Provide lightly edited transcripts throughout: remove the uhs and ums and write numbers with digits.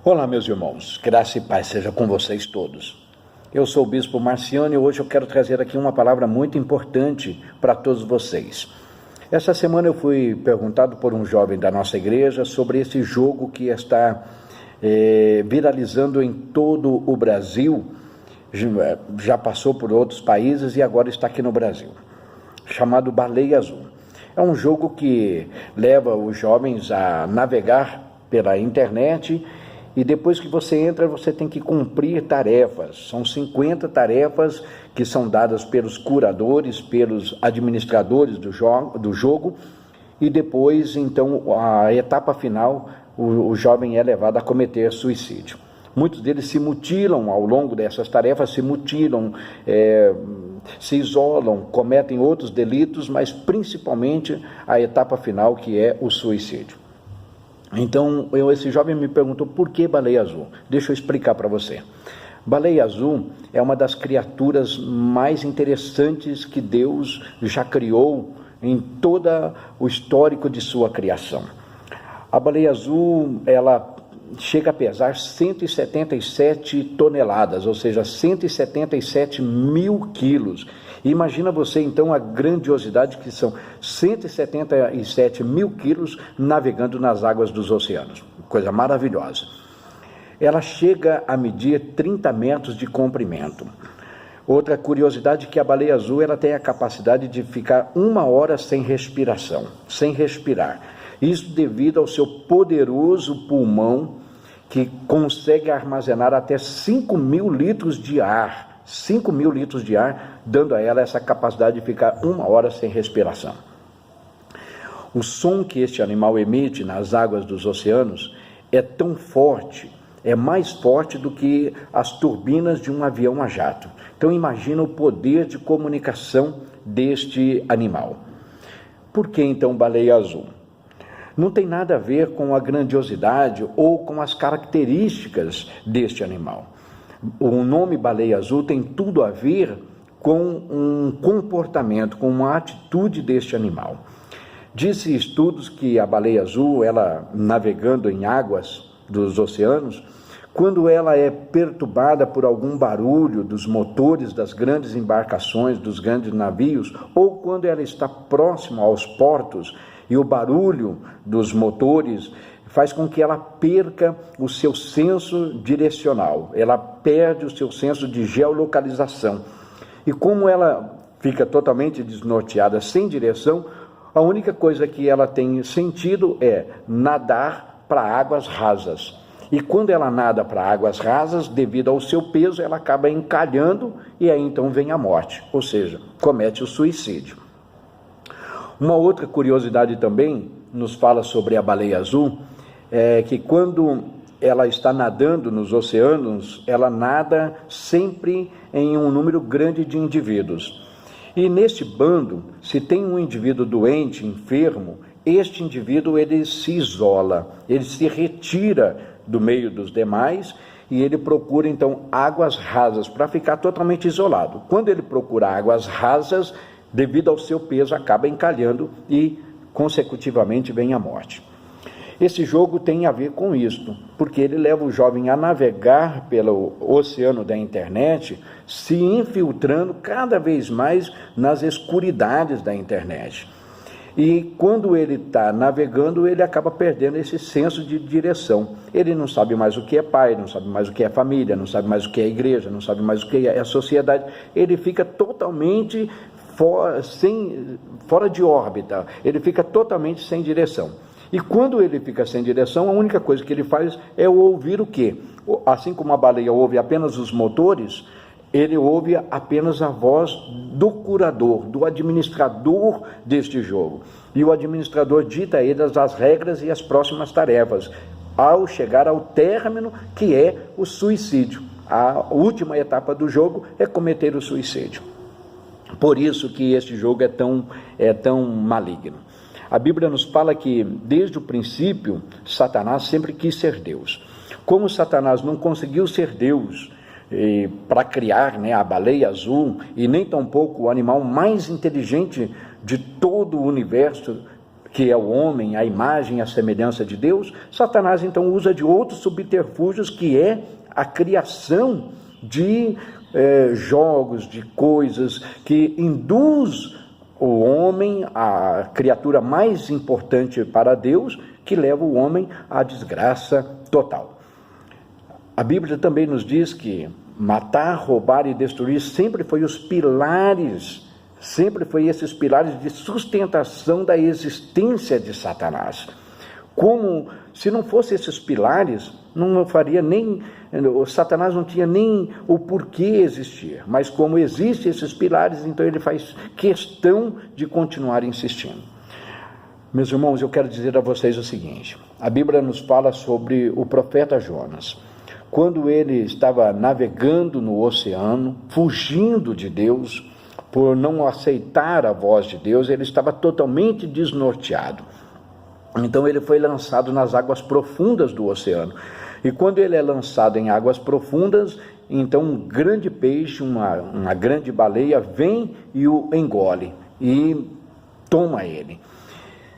Olá, meus irmãos, graça e paz seja com vocês todos. Eu sou o Bispo Marciano e hoje eu quero trazer aqui uma palavra muito importante para todos vocês. Essa semana eu fui perguntado por um jovem da nossa igreja sobre esse jogo que está viralizando em todo o Brasil, já passou por outros países e agora está aqui no Brasil, chamado Baleia Azul. É um jogo que leva os jovens a navegar pela internet. E depois que você entra, você tem que cumprir tarefas. São 50 tarefas que são dadas pelos curadores, pelos administradores do jogo. E depois, então, a etapa final, o jovem é levado a cometer suicídio. Muitos deles se mutilam ao longo dessas tarefas, se isolam, cometem outros delitos, mas principalmente a etapa final, que é o suicídio. Então, esse jovem me perguntou por que baleia azul. Deixa eu explicar para você. Baleia azul é uma das criaturas mais interessantes que Deus já criou em todo o histórico de sua criação. A baleia azul, ela chega a pesar 177 toneladas, ou seja, 177 mil quilos. Imagina você então a grandiosidade que são 177 mil quilos navegando nas águas dos oceanos, coisa maravilhosa. Ela chega a medir 30 metros de comprimento. Outra curiosidade é que a baleia azul ela tem a capacidade de ficar 1 hora sem respiração, sem respirar. Isso devido ao seu poderoso pulmão que consegue armazenar até 5.000 litros de ar. 5.000 litros de ar, dando a ela essa capacidade de ficar 1 hora sem respiração. O som que este animal emite nas águas dos oceanos é tão forte, é mais forte do que as turbinas de um avião a jato. Então imagina o poder de comunicação deste animal. Por que então baleia azul? Não tem nada a ver com a grandiosidade ou com as características deste animal. O nome baleia azul tem tudo a ver com um comportamento, com uma atitude deste animal. Diz-se estudos que a baleia azul, ela navegando em águas dos oceanos, quando ela é perturbada por algum barulho dos motores das grandes embarcações, dos grandes navios, ou quando ela está próxima aos portos e o barulho dos motores faz com que ela perca o seu senso direcional, ela perde o seu senso de geolocalização. E como ela fica totalmente desnorteada, sem direção, a única coisa que ela tem sentido é nadar para águas rasas. E quando ela nada para águas rasas, devido ao seu peso, ela acaba encalhando e aí então vem a morte, ou seja, comete o suicídio. Uma outra curiosidade também nos fala sobre a baleia azul, é que quando ela está nadando nos oceanos, ela nada sempre em um número grande de indivíduos. E neste bando, se tem um indivíduo doente, enfermo, este indivíduo ele se isola, ele se retira do meio dos demais e ele procura então águas rasas para ficar totalmente isolado. Quando ele procura águas rasas, devido ao seu peso, acaba encalhando e consecutivamente vem a morte. Esse jogo tem a ver com isso, porque ele leva o jovem a navegar pelo oceano da internet, se infiltrando cada vez mais nas escuridades da internet. E quando ele está navegando, ele acaba perdendo esse senso de direção. Ele não sabe mais o que é pai, não sabe mais o que é família, não sabe mais o que é igreja, não sabe mais o que é a sociedade. Ele fica totalmente fora de órbita, ele fica totalmente sem direção. E quando ele fica sem direção, a única coisa que ele faz é ouvir o quê? Assim como a baleia ouve apenas os motores, ele ouve apenas a voz do curador, do administrador deste jogo. E o administrador dita a eles as regras e as próximas tarefas, ao chegar ao término, que é o suicídio. A última etapa do jogo é cometer o suicídio. Por isso que este jogo é tão maligno. A Bíblia nos fala que, desde o princípio, Satanás sempre quis ser Deus. Como Satanás não conseguiu ser Deus para criar a baleia azul, e nem tampouco o animal mais inteligente de todo o universo, que é o homem, a imagem e a semelhança de Deus, Satanás então usa de outros subterfúgios, que é a criação de jogos, de coisas que induz o homem, a criatura mais importante para Deus, que leva o homem à desgraça total. A Bíblia também nos diz que matar, roubar e destruir sempre foi os pilares, sempre foi esses pilares de sustentação da existência de Satanás. Como se não fossem esses pilares, não faria nem, o Satanás não tinha nem o porquê existir, mas como existem esses pilares, então ele faz questão de continuar insistindo. Meus irmãos, eu quero dizer a vocês o seguinte: a Bíblia nos fala sobre o profeta Jonas. Quando ele estava navegando no oceano, fugindo de Deus, por não aceitar a voz de Deus, ele estava totalmente desnorteado. Então ele foi lançado nas águas profundas do oceano. E quando ele é lançado em águas profundas, então um grande peixe, uma grande baleia, vem e o engole e toma ele.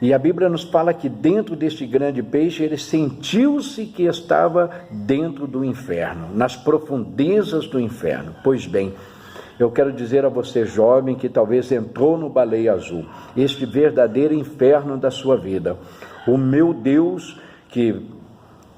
E a Bíblia nos fala que dentro deste grande peixe, ele sentiu-se que estava dentro do inferno, nas profundezas do inferno. Pois bem, eu quero dizer a você, jovem, que talvez entrou no baleia azul, este verdadeiro inferno da sua vida. O meu Deus, que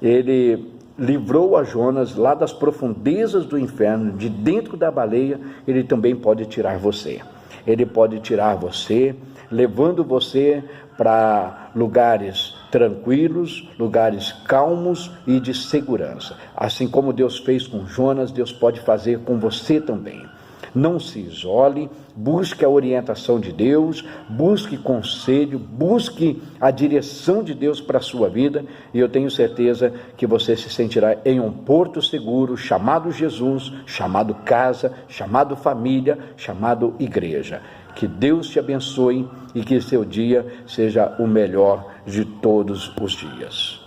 ele livrou a Jonas lá das profundezas do inferno, de dentro da baleia, ele também pode tirar você. Ele pode tirar você, levando você para lugares tranquilos, lugares calmos e de segurança. Assim como Deus fez com Jonas, Deus pode fazer com você também. Não se isole, busque a orientação de Deus, busque conselho, busque a direção de Deus para a sua vida, e eu tenho certeza que você se sentirá em um porto seguro, chamado Jesus, chamado casa, chamado família, chamado igreja. Que Deus te abençoe e que seu dia seja o melhor de todos os dias.